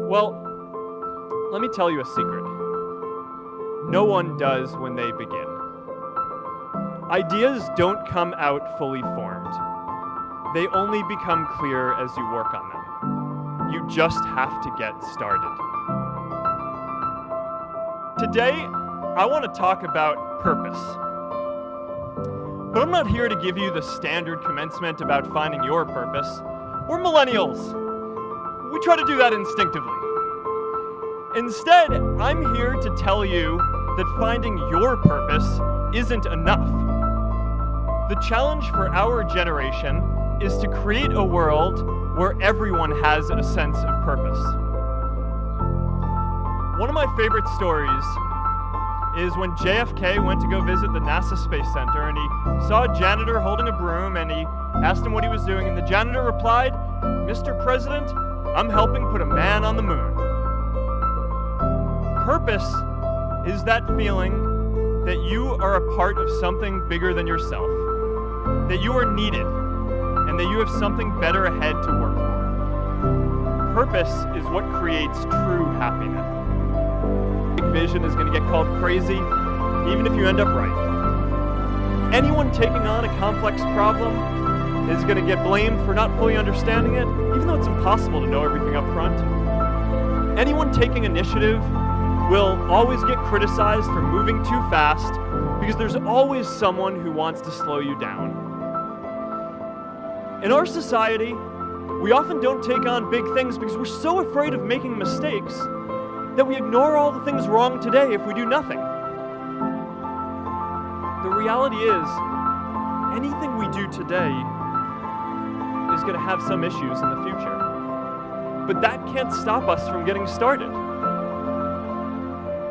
Well, let me tell you a secret. No one does when they begin. Ideas don't come out fully formed. They only become clear as you work on them. You just have to get started. Today, I want to talk about purpose. But I'm not here to give you the standard commencement about finding your purpose. We're millennials. We try to do that instinctively. Instead, I'm here to tell you that finding your purpose isn't enough. The challenge for our generation is to create a world where everyone has a sense of purpose. One of my favorite stories is when JFK went to go visit the NASA Space Center, and he saw a janitor holding a broom, and he asked him what he was doing, and the janitor replied, "Mr. President, I'm helping put a man on the moon." Purpose is that feeling that you are a part of something bigger than yourself, that you are needed, and that you have something better ahead to work for. Purpose is what creates true happiness. Big vision is going to get called crazy, even if you end up right. Anyone taking on a complex problem is going to get blamed for not fully understanding it, even though it's impossible to know everything up front. Anyone taking initiative will always get criticized for moving too fast because there's always someone who wants to slow you down. In our society, we often don't take on big things because we're so afraid of making mistakes that we ignore all the things wrong today if we do nothing. The reality is, anything we do today is going to have some issues in the future. But that can't stop us from getting started.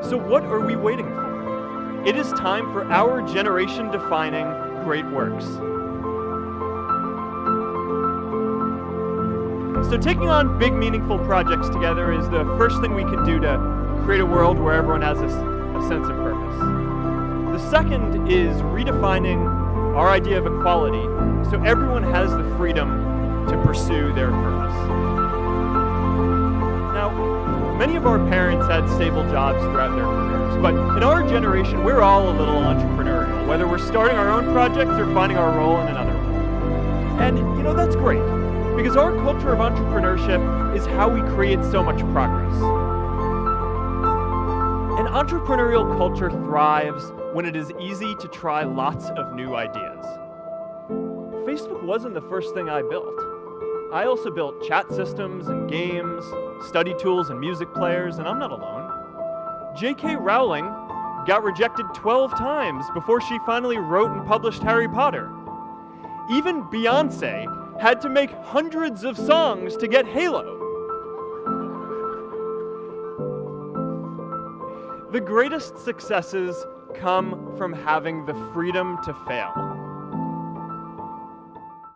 So what are we waiting for? It is time for our generation defining great works. So taking on big, meaningful projects together is the first thing we can do to create a world where everyone has a sense of purpose. The second is redefining our idea of equality so everyone has the freedom to pursue their purpose. Now, many of our parents had stable jobs throughout their careers, but in our generation, we're all a little entrepreneurial, whether we're starting our own projects or finding our role in another one. And, that's great. Because our culture of entrepreneurship is how we create so much progress. An entrepreneurial culture thrives when it is easy to try lots of new ideas. Facebook wasn't the first thing I built. I also built chat systems and games, study tools and music players, and I'm not alone. J.K. Rowling got rejected 12 times before she finally wrote and published Harry Potter. Even Beyoncé had to make hundreds of songs to get Halo. The greatest successes come from having the freedom to fail.